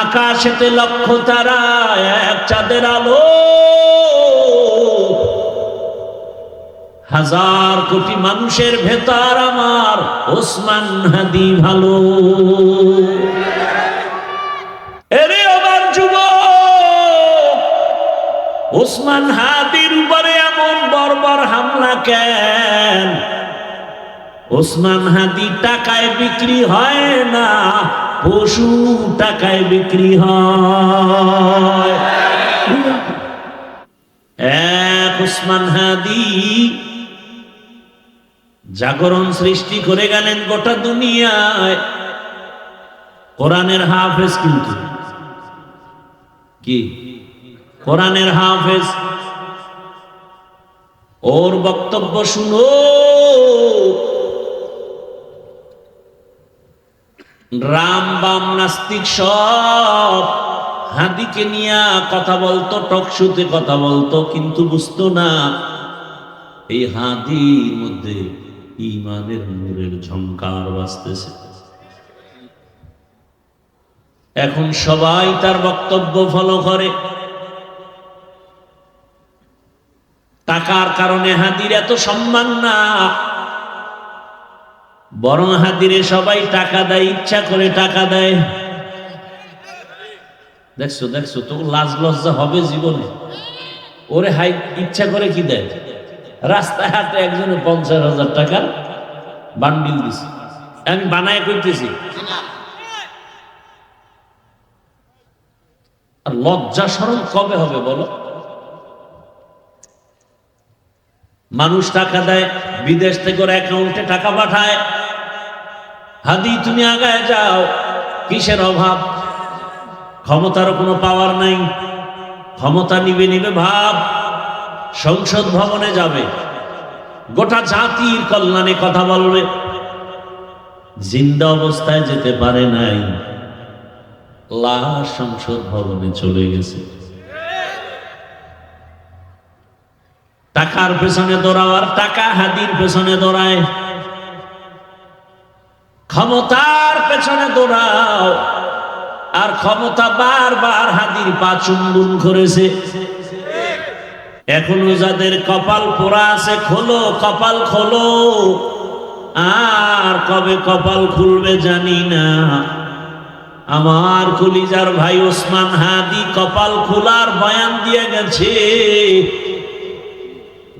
আকাশেতে লক্ষ তারা, এক চাঁদের আলো, হাজার কোটি মানুষের ভেতর আমার ওসমান হাদি ভালো। এরে আমার যুবক, ওসমান হাদির উপরে এমন বর্বর হামলা কেন? ওসমান হাদি টাকায় বিক্রি হয় না, পশু টাকায় বিক্রি হয়। এক ওসমান হাদি জাগরণ সৃষ্টি করে গেলেন গোটা দুনিয়ায়। কোরআনের হাফেজ, কিন্তু কি কোরআনের হাফেজ। ওর বক্তব্য শুনো, রাম বাম নাস্তিক সব হাদিকে নিয়ে কথা বলতো, টকশোতে কথা বলতো, কিন্তু বুঝতো না এই হাদির মধ্যে ঈমানের নূরের ঝংকার বাজতেছে। এখন সবাই তার বক্তব্য ফলো করে। টাকার কারণে হাদির এত সম্মান না, বরং হাদিরে সবাই টাকা দেয়, ইচ্ছা করে টাকা দেয়। দেখছো দেখছো তো লাজ লজ্জা হবে জীবনে? ওরে হাই ইচ্ছা করে কি দেয়? রাস্তায় হাতে একজনে 50,000 টাকার বান্ডিল দিছে, আমি বানায় করতেছি। আর লজ্জা শরম কবে হবে বলো? মানুষ টাকা দেয়, বিদেশ থেকে ওর অ্যাকাউন্টে টাকা পাঠায়। হাদি তুমি আগায় যাও, কিসের অভাব? ক্ষমতার কোনো পাওয়ার নাই, ক্ষমতা নিবে নিবে ভাব। সংসদ ভবনে যাবে, গোটা জাতির কল্যাণে কথা বলবে। জিন্দা অবস্থায় যেতে পারে নাই, লাশ সংসদ ভবনে চলে গেছে। টাকার পেছনে দৌড়াওয়ার টাকা হাদির পেছনে দৌড়ায়, ক্ষমতার পেছনে দৌড়াও আর ক্ষমতা বারবার হাদির পা চুম্বন করেছে। এখনো যাদের কপাল পোড়া আছে, খোলো কপাল খোলো, আর কবে কপাল খুলবে জানি না। আমার কলিজার ভাই ওসমান হাদি কপাল খোলার বয়ান দিয়ে গেছে,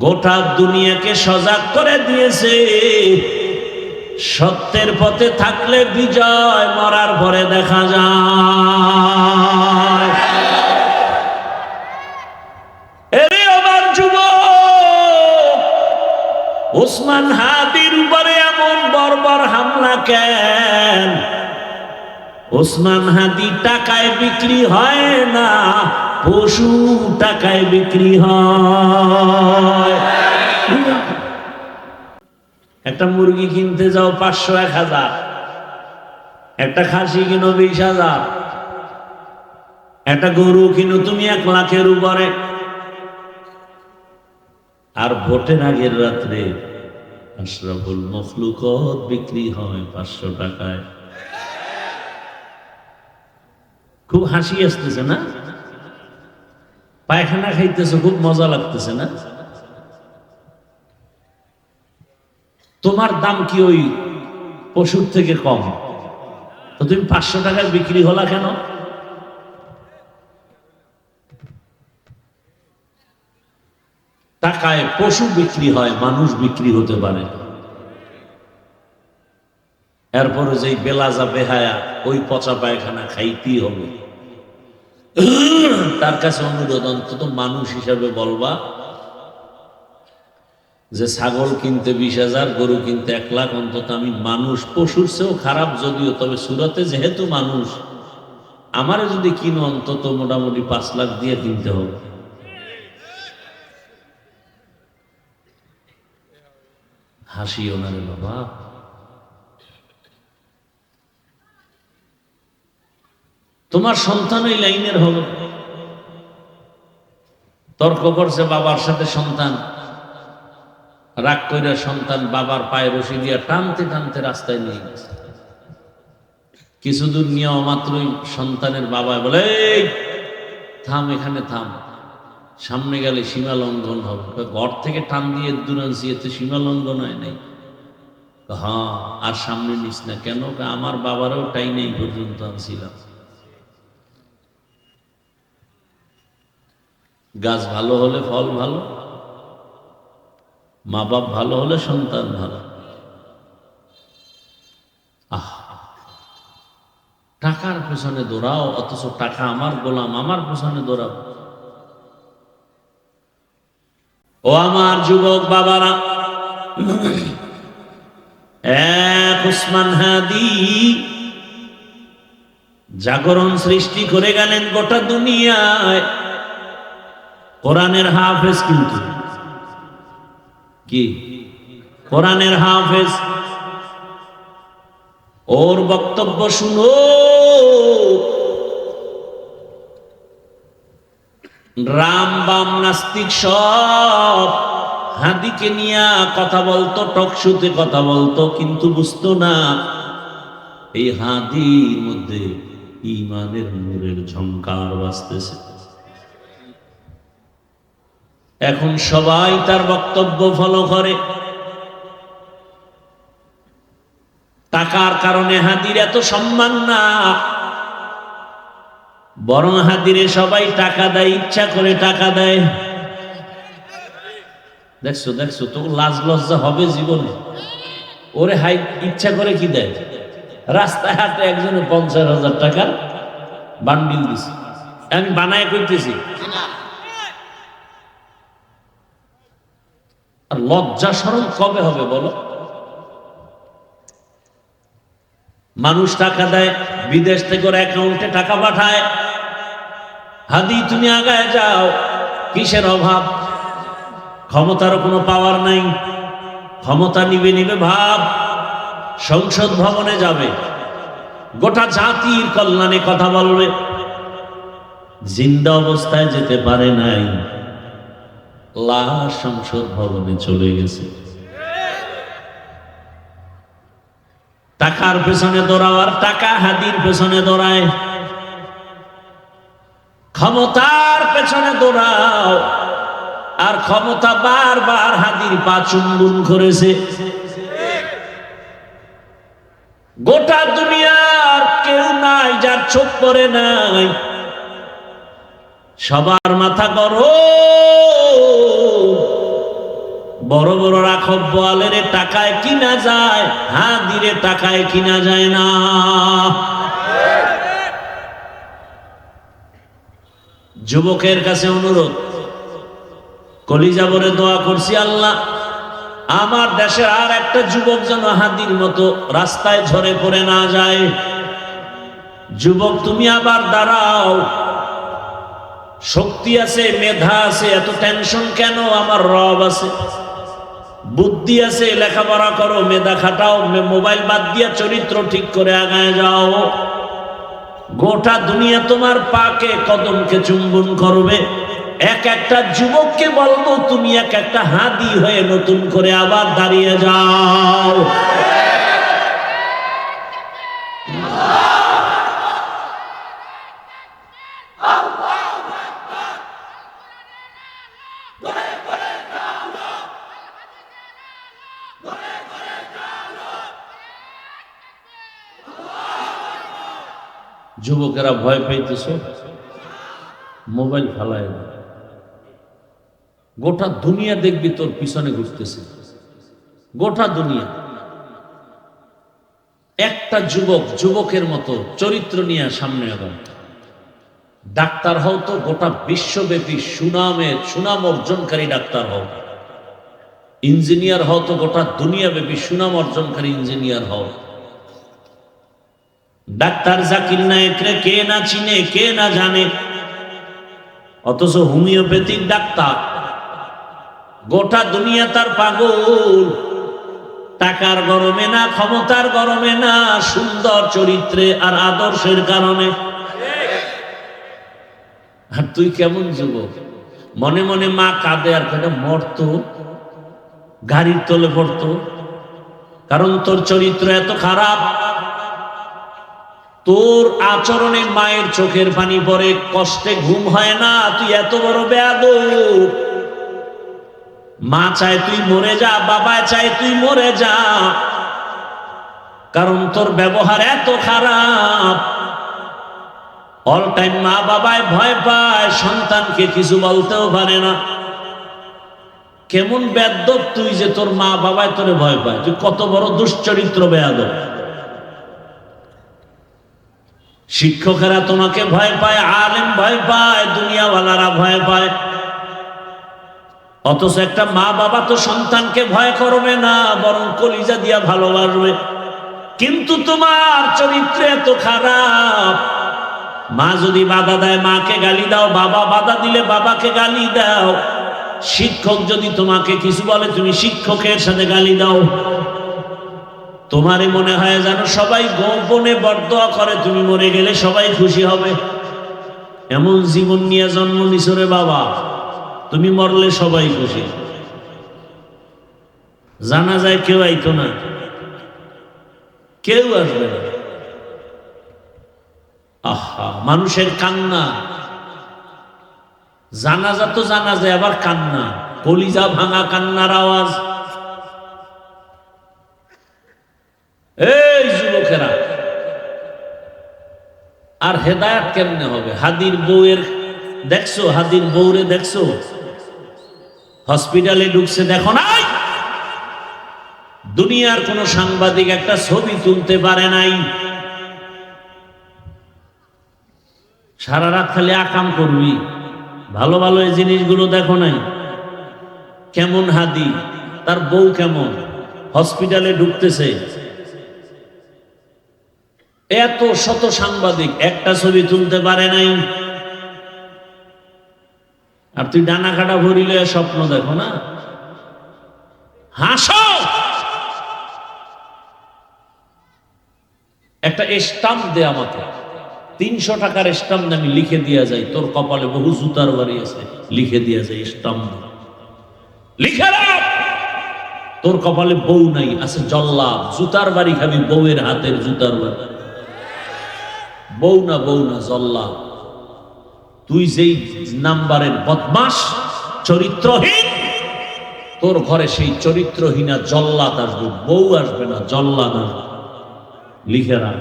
গোটা দুনিয়াকে সজাগ করে দিয়েছে। সত্যের পথে থাকলে বিজয়, মরার পরে দেখা যায়। এরে আমার যুবক, ওসমান হাদির উপরে এমন বর্বর হামলা কেন? ওসমান হাদি টাকায় বিক্রি হয় না, পশু টাকায় বিক্রি হয়। একটা মুরগি কিনতে যাও 500-1000, একটা খাসি কিনো 20,000, একটা গরু কিনো তুমি 1 লাখের উপরে। আর ভোটের আগের রাত্রে আশরাফুল মখলুকত বিক্রি হয় 500 টাকায়। খুব হাসি আসতেছে না? পায়খানা খাইতেছে, খুব মজা লাগতেছে না? তোমার দাম কি ওই পশুর থেকে কম? তো তুমি 500 টাকায় বিক্রি হলা কেন? টাকায় পশু বিক্রি হয়, মানুষ বিক্রি হতে পারে। এরপরে যেই বেলাজা বেহায়া, ওই পচা পায়খানা খাইতেই হবে। তার কাছে অনুরোধ, অন্তত মানুষ হিসাবে বলবা যে ছাগল কিনতে 20,000, গরু কিনতে 1 লাখ, অন্তত আমি মানুষ, পশুর চেয়েও খারাপ যদিও, তবে সুরতে যেহেতু মানুষ, আমারে যদি কিনো অন্তত মোটামুটি 5 লাখ দিয়ে কিনতে হবে। হাসিও না রে বাবা। তোমার সন্তান ওই লাইনের হবে। তর্ক করছে বাবার সাথে সন্তান, রাগ কইরা সন্তান বাবার পায়ে রশি দিয়া টানতে টানতে রাস্তায় নিয়ে গেছে। কিছু দূর নিয়ে অমাত্রই সন্তানের বাবা বলে, এই থাম, এখানে থাম, সামনে গেলে সীমা লঙ্ঘন হবে। ঘর থেকে টান দিয়ে দূর আনছি, এতে সীমা লঙ্ঘন হয় নাই। হ্যাঁ, আর সামনে নিস না। কেন? আমার বাবারও টাই নেই পর্যন্ত আনছিলাম। গাছ ভালো হলে ফল ভালো, মা বাপ ভালো হলে সন্তান ভালো। আহ, টাকার পেছনে দৌড়াও, অথচ টাকা আমার গোলাম, আমার পেছনে দৌড়াও। ও আমার যুবক বাবারা, এক উসমান হাদি জাগরণ সৃষ্টি করে গেলেন গোটা দুনিয়ায়। কোরআনের হাফেজ, কিন্তু কি কোরআনের হাফেজ। ওর বক্তব্য শুনো, রাম বাম নাস্তিক সব হাদিকে নিয়ে কথা বলতো, টকশুতে কথা বলতো, কিন্তু বুঝতো না এই হাদির মধ্যে ঈমানের নূরের ঝংকার বাজতেছে। এখন সবাই তার বক্তব্য ফলো করে। টাকার কারণে হাদির এত সম্মান না, বরং হাদিরে সবাই টাকা দেয়, ইচ্ছা করে টাকা দেয়। দেখছো দেখছো, তো লাজ লজ্জা হবে জীবনে? ওরে হাই ইচ্ছা করে কি দেয়? রাস্তায় হাতে একজনে 50,000 টাকার বান্ডিল দিছে, আমি বানায় করতেছি। আর লজ্জা শরম কবে হবে বলো? মানুষ টাকা দেয়, বিদেশ থেকে ওর অ্যাকাউন্টে টাকা পাঠায়। হাদি তুমি আগায় যাও, কিসের অভাব? ক্ষমতারও কোনো পাওয়ার নাই, ক্ষমতা নিবে নিবে ভাব। সংসদ ভবনে যাবে, গোটা জাতির কল্যাণে কথা বলবে। জিন্দা অবস্থায় যেতে পারে নাই, লাশ সংসদ ভবনে চলে গেছে। টাকার পেছনে দৌড়াওয়ার, টাকা হাদির পেছনে দৌড়ায়। ক্ষমতার পেছনে দৌড়াও, আর ক্ষমতা বারবার হাদির পা চুম্বন করেছে। গোটা দুনিয়ার কেউ নাই যার চোখ পড়ে নাই। সবার মাথা গরম। বড় বড় রাখব বোয়ালের টাকায় কিনা যায়, হাদিরে টাকায় কিনা যায় না। যুবকের কাছে অনুরোধ, কলিজা ভরে দোয়া করছি, আল্লাহ আমার দেশের আর একটা যুবক যেন হাদির মতো রাস্তায় ঝরে পড়ে না যায়। যুবক তুমি আবার দাঁড়াও, শক্তি আছে, মেধা আছে, এত টেনশন কেন? আমার রব আছে, বুদ্ধি আছে, লেখাপড়া করো, মেধা খাটাও, মোবাইল বাদ দিয়া চরিত্র ঠিক করে আগায় যাও। গোটা দুনিয়া তোমার পাকে কদমকে চুম্বন করবে। এক একটা যুবককে বলবো, তুমি এক একটা হাদি হয়ে নতুন করে আবার দাঁড়িয়ে যাও। যুবকেরা ভয় পাইতেছ, মোবাইল ফালায় না। গোটা দুনিয়া দেখবি তোর পিছনে ঘুরতেছে, গোটা দুনিয়া। একটা যুবক যুবকের মতো চরিত্র নিয়ে সামনে আগাম। ডাক্তার হও তো গোটা বিশ্বব্যাপী সুনাম অর্জনকারী ডাক্তার হও। ইঞ্জিনিয়ার হও তো গোটা দুনিয়াব্যাপী সুনাম অর্জনকারী ইঞ্জিনিয়ার হও। ডাক্তার জাকির নায়েকরে কে না চিনে, কে না জানে, অথচ হোমিওপ্যাথিক ডাক্তার। গোটা দুনিয়া তার পাগল। টাকার গরমে না, ক্ষমতার গরমে না, সুন্দর চরিত্রে আর আদর্শের কারণে। আর তুই কেমন যুবক? মনে মনে মা কাঁদে, আর কেন মরতো, গাড়ির তলে পড়তো, কারণ তোর চরিত্র এত খারাপ। তোর আচরণে মায়ের চোখের পানি পড়ে, কষ্টে ঘুম হয় না, তুই এত বড় বেয়াদব। মা চায় তুই মরে যা, বাবা চায় তুই মরে যা, কারণ তোর ব্যবহার এত খারাপ। অল টাইম মা বাবায় ভয় পায়, সন্তানকে কিছু বলতেও পারে না। কেমন বেয়াদব তুই যে তোর মা বাবায় তোরে ভয় পায়, তুই কত বড় দুশ্চরিত্র বেয়াদব। শিক্ষকেরা তোমাকে ভয় পায়, আলেম ভয় পায়, দুনিয়াওয়ালারা ভয় পায়, অথচ একটা মা বাবা তো সন্তানকে ভয় করবে না, বরং কলিজা দিয়া ভালোবাসবে। কিন্তু তোমার চরিত্র এত খারাপ, মা যদি বাধা দেয় মাকে গালি দাও, বাবা বাধা দিলে বাবাকে গালি দাও, শিক্ষক যদি তোমাকে কিছু বলে তুমি শিক্ষকের সাথে গালি দাও। তোমারই মনে হয় যেন সবাই গোপনে বরদোয়া করে, তুমি মরে গেলে সবাই খুশি হবে। এমন জীবন নিয়ে জন্ম নিছো রে বাবা, তুমি মরলে সবাই খুশি। জানা যায় কেউ আইতো না, কেউ আসবে না। আহা, মানুষের কান্না, জানাজা তো জানা যায়, আবার কান্না, কলিজা ভাঙা কান্নার আওয়াজ। এই যুবকেরা, আর হেদায়েত কেমনে হবে? হাদির বউয়ের দেখছো, হাদির বউরে দেখছো হসপিটালে ঢুকছে, দেখো নাই? দুনিয়ার কোন সাংবাদিক একটা ছবি তুলতে পারে নাই। সারা রাত খালি আকাম করবি, ভালো ভালো এই জিনিসগুলো দেখো নাই? কেমন হাদি, তার বউ কেমন, হসপিটালে ঢুকতেছে, এত শত সাংবাদিক একটা ছবি তুলতে পারে নাই। আর তুই ডানা কাটা ভরিলে স্বপ্ন দেখো না, হাসো। একটা স্টাম্প দে আমাকে, 300 টাকার স্টাম্প আমি লিখে দিয়া যাই, তোর কপালে বহু জুতার বাড়ি আছে, লিখে দিয়া যাই স্টাম্প লিখে রাখ। তোর কপালে বউ নাই, আছে জল্লাদ, জুতার বাড়ি খাবি, বউয়ের হাতের জুতার বাড়ি। বউ না, বউ না, জল্লাদ। তুই যেই নাম্বারের বদমাস, চরিত্রহীন, তোর ঘরে সেই চরিত্রহীনা জল্লাদ আসবে, বউ আসবে না, জল্লাদ আসবে। লিখে রাখ।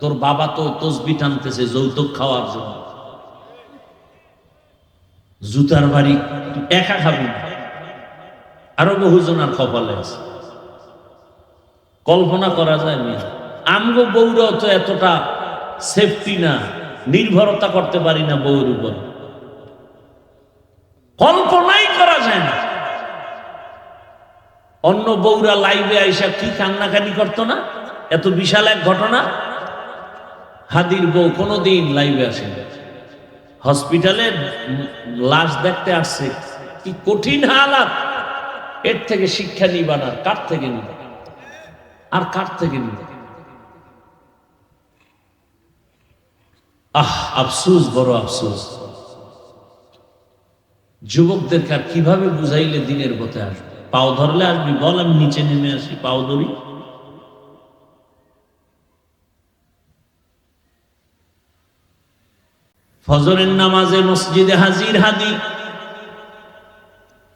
তোর বাবা তো তসবি টানতেছে যৌতুক খাওয়ার জন্য, জুতার বাড়ি একা খাবি, আরো বহুজনার কপালে আছে। কল্পনা করা যায় না। আমগো বউরাও তো এতটা সেফটি না, নির্ভরতা করতে পারি না বউর উপর, কল্পনাই করা যায় না। অন্য বউরা লাইভে আইসা কি কান্নাকানি করতো না, এত বিশাল এক ঘটনা। হাদির বউ কোনোদিন লাইভে আসে না, হসপিটালে লাশ দেখতে আসছে, কি কঠিন হালাত। এর থেকে শিক্ষা নিবা না, কার থেকে নিবা, আর কার থেকে নিবা? আফসোস, বড় আফসোস। যুবকদেরকে আর কিভাবে বুঝাইলে দিনের পথে আসবে? পাও ধরলে আসবি, বল আমি নিচে নেমে আসি, পাও ধরি। ফজরের নামাজে মসজিদে হাজির হাদি,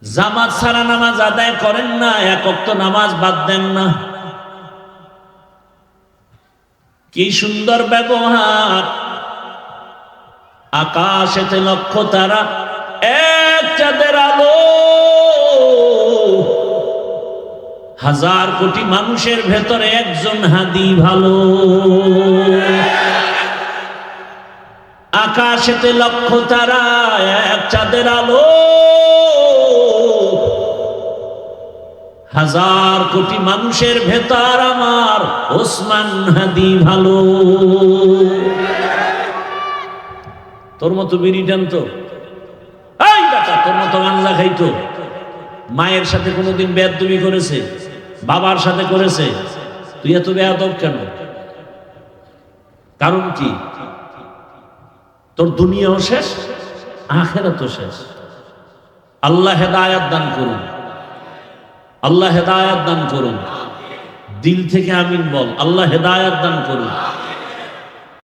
জামাত ছাড়া নামাজ আদায় করেন না, এক ওয়াক্ত নামাজ বাদ দেন না। কি সুন্দর ব্যবহার! আকাশেতে লক্ষ তারা, এক চাঁদের আলো, হাজার কোটি মানুষের ভেতরে একজন হাদি ভালো। আকাশেতে লক্ষ তারা, এক চাঁদের আলো, হাজার কোটি মানুষের ভেতর আমার ওসমান হাদি ভালো। তোর মতো বিড়ি টানতো, এই বেটা তোর মতো গাঞ্জা খাইতো, মায়ের সাথে কোনোদিন বেয়াদবি করেছে, বাবার সাথে করেছে, তুই এত বেয়াদব কেন? কারণ কি? তোর দুনিয়াও শেষ, আখিরাতও শেষ। আল্লাহ হেদায়েত দান করুন, আল্লাহ হেদায়েত দান করুন। দিল থেকে আমিন বল, আল্লাহ হেদায়েত দান করুন।